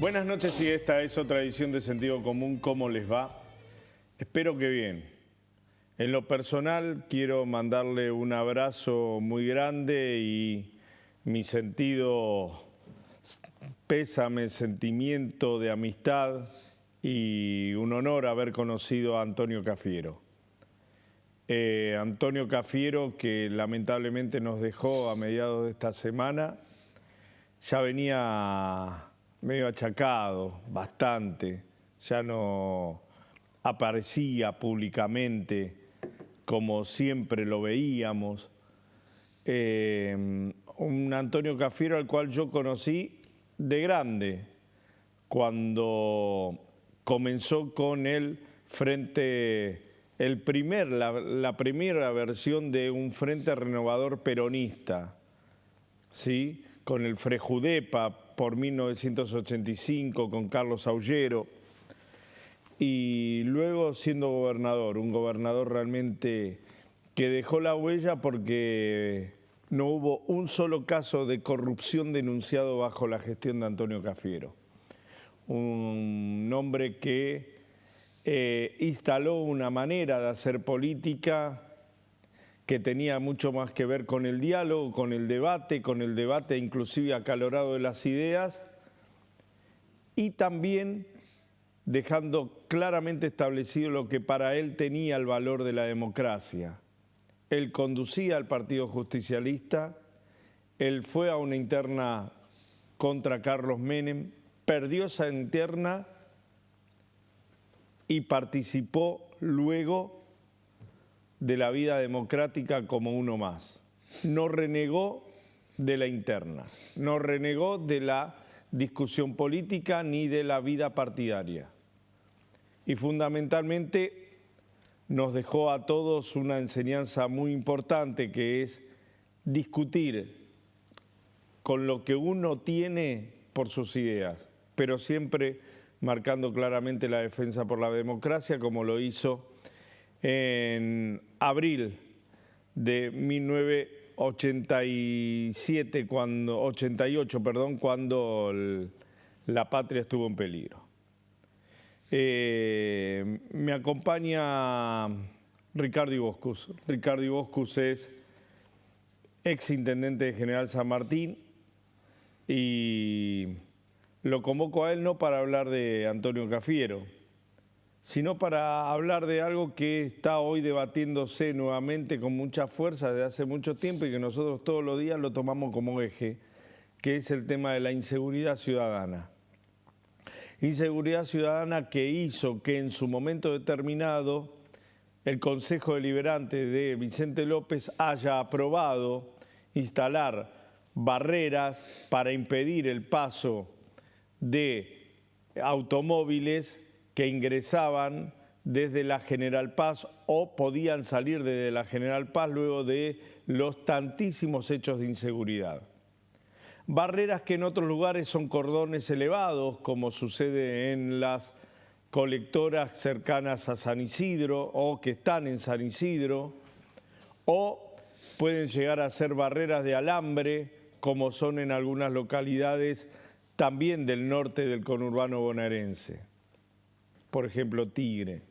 Buenas noches y esta es otra edición de Sentido Común. ¿Cómo les va? Espero que bien. En lo personal quiero mandarle un abrazo muy grande y mi sentido pésame, sentimiento de amistad y un honor haber conocido a Antonio Cafiero. Antonio Cafiero, que lamentablemente nos dejó a mediados de esta semana, ya venía medio achacado, bastante, ya no aparecía públicamente como siempre lo veíamos. Un Antonio Cafiero al cual yo conocí de grande, cuando comenzó con el frente, la primera versión de un frente renovador peronista, ¿sí? Con el Frejudepa por 1985, con Carlos Aullero, y luego siendo gobernador, un gobernador realmente que dejó la huella porque no hubo un solo caso de corrupción denunciado bajo la gestión de Antonio Cafiero. Un hombre que instaló una manera de hacer política que tenía mucho más que ver con el diálogo, con el debate inclusive acalorado de las ideas, y también dejando claramente establecido lo que para él tenía el valor de la democracia. Él conducía al Partido Justicialista, él fue a una interna contra Carlos Menem, perdió esa interna y participó luego de la vida democrática como uno más. No renegó de la interna, no renegó de la discusión política ni de la vida partidaria. Y fundamentalmente nos dejó a todos una enseñanza muy importante, que es discutir con lo que uno tiene por sus ideas, pero siempre marcando claramente la defensa por la democracia, como lo hizo en abril de 1988, cuando la patria estuvo en peligro. Me acompaña Ricardo Iboscus. Ricardo Iboscus es exintendente de General San Martín y lo convoco a él no para hablar de Antonio Cafiero, sino para hablar de algo que está hoy debatiéndose nuevamente con mucha fuerza desde hace mucho tiempo y que nosotros todos los días lo tomamos como eje, que es el tema de la inseguridad ciudadana. Inseguridad ciudadana que hizo que en su momento determinado el Consejo Deliberante de Vicente López haya aprobado instalar barreras para impedir el paso de automóviles que ingresaban desde la General Paz o podían salir desde la General Paz luego de los tantísimos hechos de inseguridad. Barreras que en otros lugares son cordones elevados, como sucede en las colectoras cercanas a San Isidro o que están en San Isidro, o pueden llegar a ser barreras de alambre, como son en algunas localidades también del norte del conurbano bonaerense, por ejemplo Tigre,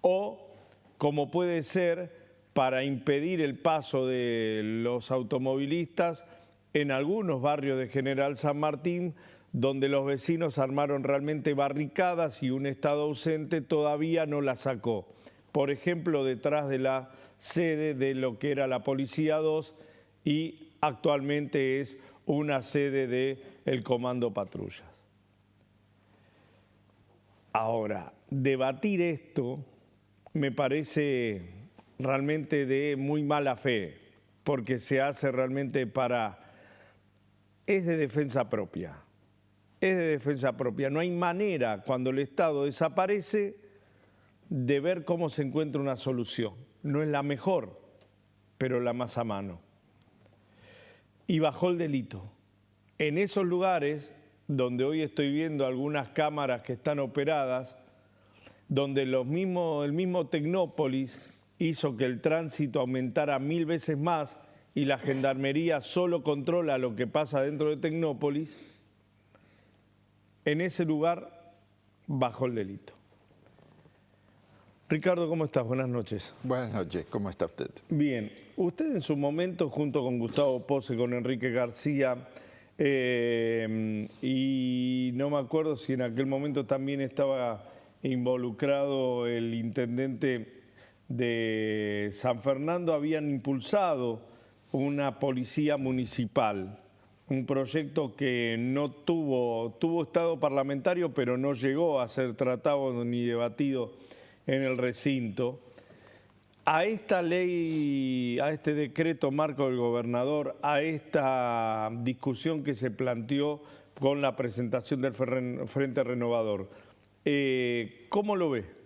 o como puede ser para impedir el paso de los automovilistas en algunos barrios de General San Martín, donde los vecinos armaron realmente barricadas y un Estado ausente todavía no la sacó. Por ejemplo, detrás de la sede de lo que era la Policía 2 y actualmente es una sede del Comando Patrullas. Ahora, debatir esto me parece realmente de muy mala fe, porque se hace realmente es de defensa propia. Es de defensa propia. No hay manera, cuando el Estado desaparece, de ver cómo se encuentra una solución. No es la mejor, pero la más a mano. Y bajó el delito. En esos lugares donde hoy estoy viendo algunas cámaras que están operadas, donde el mismo Tecnópolis hizo que el tránsito aumentara 1000 veces más y la Gendarmería solo controla lo que pasa dentro de Tecnópolis, en ese lugar bajo el delito. Ricardo, ¿cómo estás? Buenas noches. Buenas noches, ¿cómo está usted? Bien, usted en su momento, junto con Gustavo Pose, con Enrique García, y no me acuerdo si en aquel momento también estaba involucrado el intendente de San Fernando, habían impulsado una policía municipal, un proyecto que no tuvo estado parlamentario, pero no llegó a ser tratado ni debatido en el recinto. A esta ley, a este decreto marco del gobernador, a esta discusión que se planteó con la presentación del Frente Renovador, ¿cómo lo ve?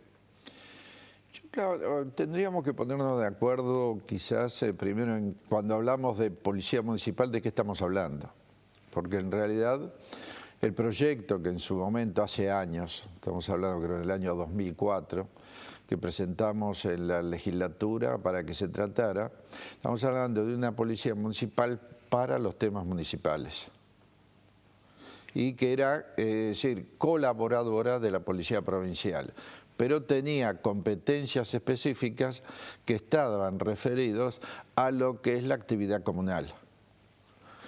Claro, tendríamos que ponernos de acuerdo quizás primero cuando hablamos de policía municipal, ¿de qué estamos hablando? Porque en realidad el proyecto que en su momento, hace años, estamos hablando creo del año 2004, que presentamos en la legislatura para que se tratara, estamos hablando de una policía municipal para los temas municipales y que era, es decir, colaboradora de la policía provincial, pero tenía competencias específicas que estaban referidos a lo que es la actividad comunal.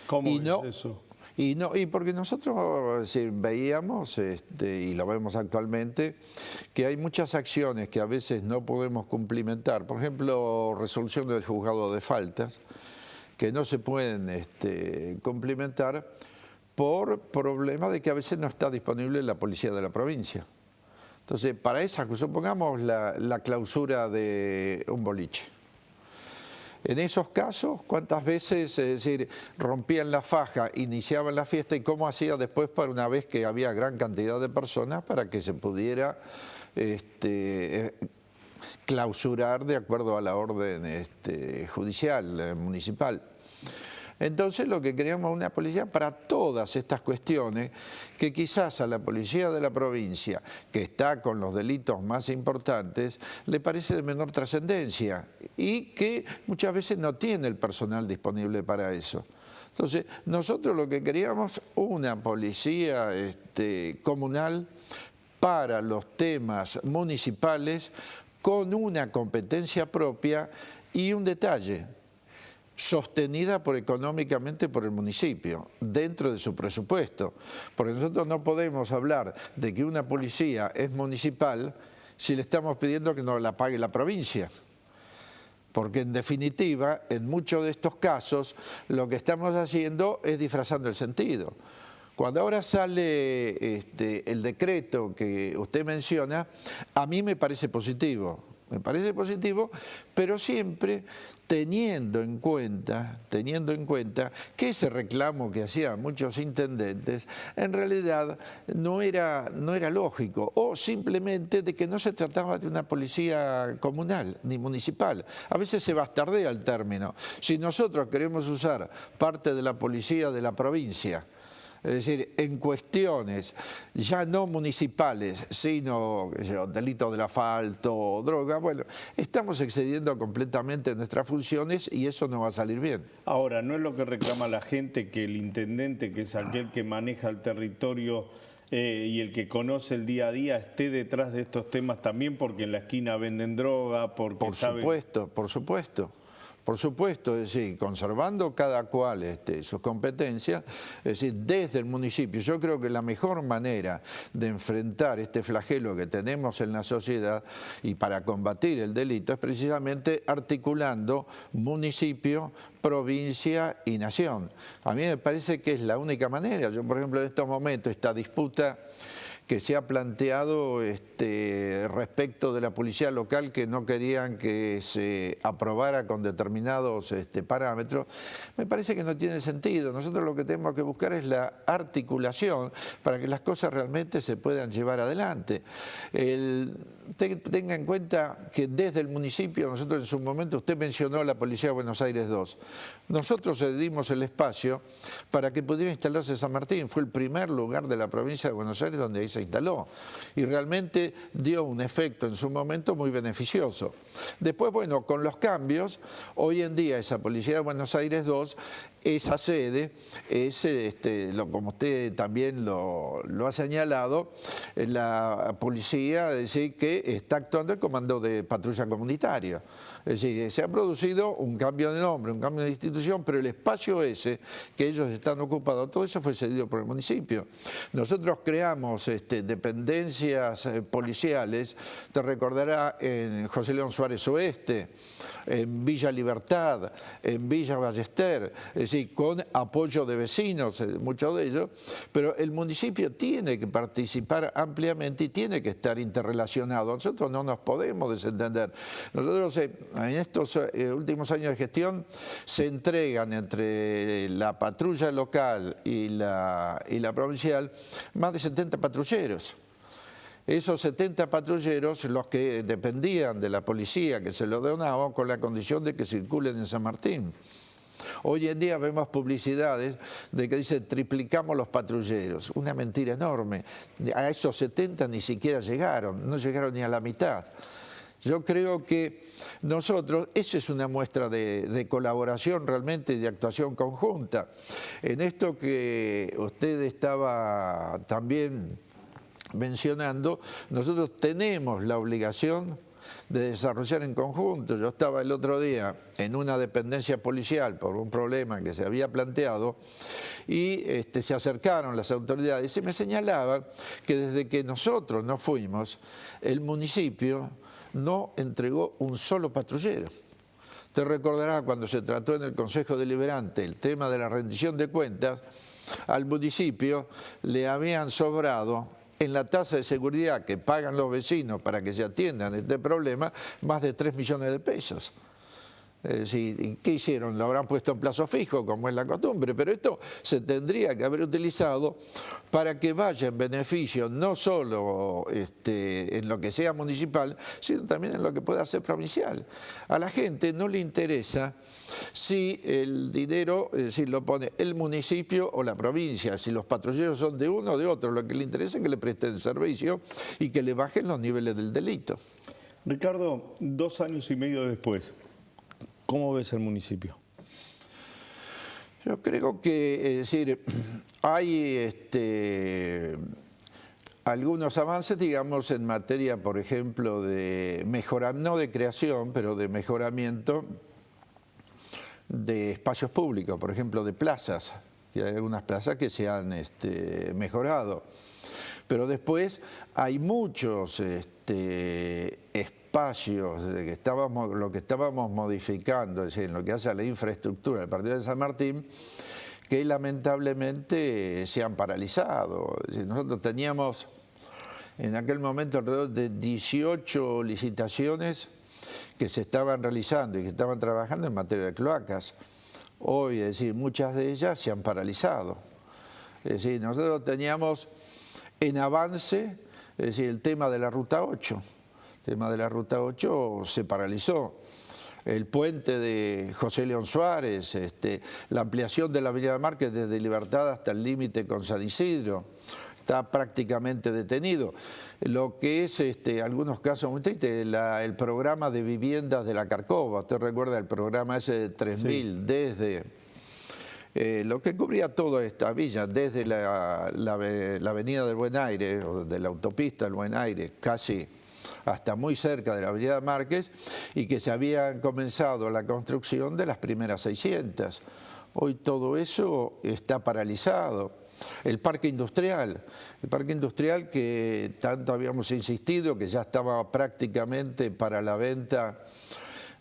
¿Cómo es eso? Y porque nosotros veíamos, y lo vemos actualmente, que hay muchas acciones que a veces no podemos cumplimentar. Por ejemplo, resolución del juzgado de faltas, que no se pueden cumplimentar por problema de que a veces no está disponible la policía de la provincia. Entonces, para esa, supongamos la clausura de un boliche. En esos casos, ¿cuántas veces, es decir, rompían la faja, iniciaban la fiesta y cómo hacía después para una vez que había gran cantidad de personas para que se pudiera clausurar de acuerdo a la orden judicial, municipal? Entonces lo que queríamos es una policía para todas estas cuestiones que quizás a la policía de la provincia, que está con los delitos más importantes, le parece de menor trascendencia y que muchas veces no tiene el personal disponible para eso. Entonces nosotros lo que queríamos, una policía comunal para los temas municipales con una competencia propia y un detalle, sostenida económicamente por el municipio, dentro de su presupuesto. Porque nosotros no podemos hablar de que una policía es municipal si le estamos pidiendo que nos la pague la provincia. Porque en definitiva, en muchos de estos casos, lo que estamos haciendo es disfrazando el sentido. Cuando ahora sale el decreto que usted menciona, a mí me parece positivo. Me parece positivo, pero siempre teniendo en cuenta que ese reclamo que hacían muchos intendentes en realidad no era lógico, o simplemente de que no se trataba de una policía comunal ni municipal. A veces se bastardea el término. Si nosotros queremos usar parte de la policía de la provincia, es decir, en cuestiones ya no municipales, sino delitos del asfalto, droga, bueno, estamos excediendo completamente nuestras funciones y eso no va a salir bien. Ahora, ¿no es lo que reclama la gente que el intendente, que es aquel que maneja el territorio y el que conoce el día a día, esté detrás de estos temas también porque en la esquina venden droga, porque Por supuesto, por supuesto. Por supuesto, es decir, conservando cada cual sus competencias, es decir, desde el municipio. Yo creo que la mejor manera de enfrentar este flagelo que tenemos en la sociedad y para combatir el delito es precisamente articulando municipio, provincia y nación. A mí me parece que es la única manera. Yo, por ejemplo, en estos momentos, esta disputa que se ha planteado respecto de la policía local, que no querían que se aprobara con determinados parámetros, me parece que no tiene sentido. Nosotros lo que tenemos que buscar es la articulación para que las cosas realmente se puedan llevar adelante. Tenga en cuenta que desde el municipio, nosotros en su momento, usted mencionó la Policía de Buenos Aires II, nosotros cedimos el espacio para que pudiera instalarse San Martín. Fue el primer lugar de la provincia de Buenos Aires donde ahí se instaló y realmente dio un efecto en su momento muy beneficioso. Después, bueno, con los cambios, hoy en día esa Policía de Buenos Aires II esa sede es, como usted también lo ha señalado, la policía, es decir, que está actuando el Comando de Patrulla Comunitaria. Es decir, se ha producido un cambio de nombre, un cambio de institución, pero el espacio ese que ellos están ocupados, todo eso fue cedido por el municipio. Nosotros creamos dependencias policiales, te recordará, en José León Suárez Oeste, en Villa Libertad, en Villa Ballester, es decir, con apoyo de vecinos, muchos de ellos, pero el municipio tiene que participar ampliamente y tiene que estar interrelacionado. Nosotros no nos podemos desentender. Nosotros en estos últimos años de gestión se entregan entre la patrulla local y la provincial más de 70 patrulleros. Esos 70 patrulleros, los que dependían de la policía, que se los donaban con la condición de que circulen en San Martín. Hoy en día vemos publicidades de que dicen triplicamos los patrulleros. Una mentira enorme. A esos 70 ni siquiera llegaron, no llegaron ni a la mitad. Yo creo que nosotros, esa es una muestra de colaboración realmente y de actuación conjunta. En esto que usted estaba también mencionando, nosotros tenemos la obligación de desarrollar en conjunto. Yo estaba el otro día en una dependencia policial por un problema que se había planteado y se acercaron las autoridades y me señalaban que desde que nosotros no fuimos, el municipio no entregó un solo patrullero. Te recordará cuando se trató en el Consejo Deliberante el tema de la rendición de cuentas, al municipio le habían sobrado en la tasa de seguridad que pagan los vecinos para que se atiendan este problema, más de 3 millones de pesos. ¿Qué hicieron? Lo habrán puesto en plazo fijo, como es la costumbre, pero esto se tendría que haber utilizado para que vaya en beneficio no solo en lo que sea municipal, sino también en lo que pueda ser provincial. A la gente no le interesa si el dinero lo pone el municipio o la provincia, si los patrulleros son de uno o de otro, lo que le interesa es que le presten servicio y que le bajen los niveles del delito. Ricardo, 2 años y medio después, ¿cómo ves el municipio? Yo creo que, es decir, hay algunos avances, digamos, en materia, por ejemplo, de mejoramiento, no de creación, pero de mejoramiento de espacios públicos, por ejemplo, de plazas. Y hay algunas plazas que se han mejorado. Pero después hay muchos espacios de que lo que estábamos modificando, es decir, en lo que hace a la infraestructura del partido de San Martín, que lamentablemente se han paralizado. Es decir, nosotros teníamos en aquel momento alrededor de 18 licitaciones que se estaban realizando y que estaban trabajando en materia de cloacas. Hoy, es decir, muchas de ellas se han paralizado. Es decir, nosotros teníamos en avance, es decir, el tema de la Ruta 8. El tema de la Ruta 8 se paralizó. El puente de José León Suárez, la ampliación de la Avenida Márquez desde Libertad hasta el límite con San Isidro, está prácticamente detenido. Lo que es, algunos casos muy tristes, el programa de viviendas de la Carcova. Usted recuerda el programa ese de 3.000, sí, desde lo que cubría toda esta villa, desde la avenida del Buen Aire, o de la autopista del Buen Aire, casi hasta muy cerca de la avenida Márquez, y que se había comenzado la construcción de las primeras 600. Hoy todo eso está paralizado. El parque industrial que tanto habíamos insistido, que ya estaba prácticamente para la venta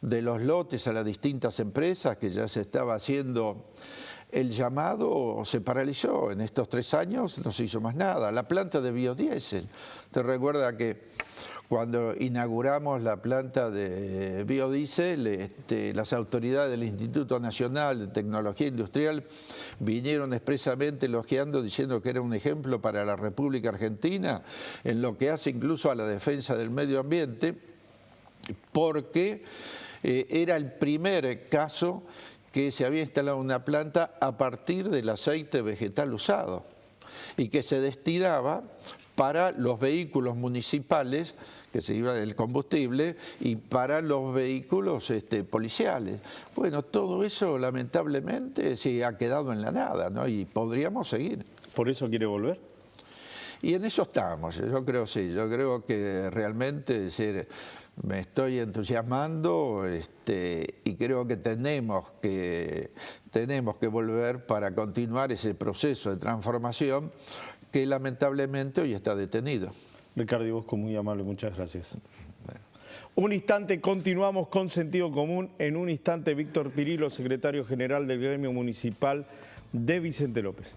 de los lotes a las distintas empresas, que ya se estaba haciendo el llamado, se paralizó. En estos 3 años no se hizo más nada. La planta de biodiesel, ¿te recuerda que cuando inauguramos la planta de biodiesel, las autoridades del Instituto Nacional de Tecnología Industrial vinieron expresamente elogiando, diciendo que era un ejemplo para la República Argentina en lo que hace incluso a la defensa del medio ambiente, porque era el primer caso que se había instalado una planta a partir del aceite vegetal usado y que se destinaba para los vehículos municipales, que se iba el combustible, y para los vehículos policiales. Bueno, todo eso lamentablemente se ha quedado en la nada, ¿no? Y podríamos seguir. ¿Por eso quiere volver? Y en eso estamos, yo creo sí, yo creo que realmente me estoy entusiasmando y creo que tenemos que volver para continuar ese proceso de transformación que lamentablemente hoy está detenido. Ricardo Bosco, muy amable, muchas gracias. Un instante, continuamos con Sentido Común. En un instante, Víctor Pirillo, secretario general del Gremio Municipal de Vicente López.